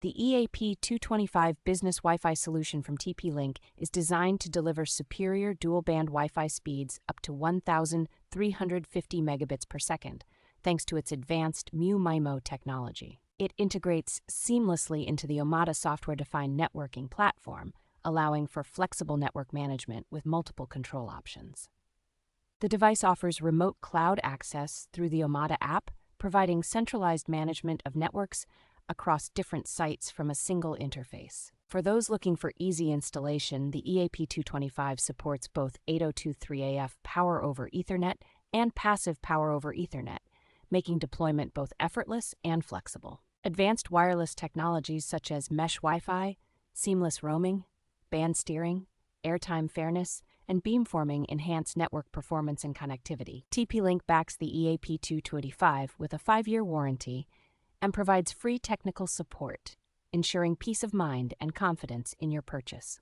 The EAP225 Business WiFi Solution from TP-Link is designed to deliver superior dual-band Wi-Fi speeds up to 1,350 megabits per second, thanks to its advanced MU-MIMO technology. It integrates seamlessly into the Omada Software Defined Networking platform, allowing for flexible network management with multiple control options. The device offers remote cloud access through the Omada app, providing centralized management of networks across different sites from a single interface. For those looking for easy installation, the EAP225 supports both 8023AF Power over Ethernet and passive Power over Ethernet, making deployment both effortless and flexible. Advanced wireless technologies such as Mesh WiFi, seamless roaming, band steering, Airtime Fairness, and Beamforming enhance network performance and connectivity. TP-Link backs the EAP225 with a 5-year warranty and provides free technical support, ensuring peace of mind and confidence in your purchase.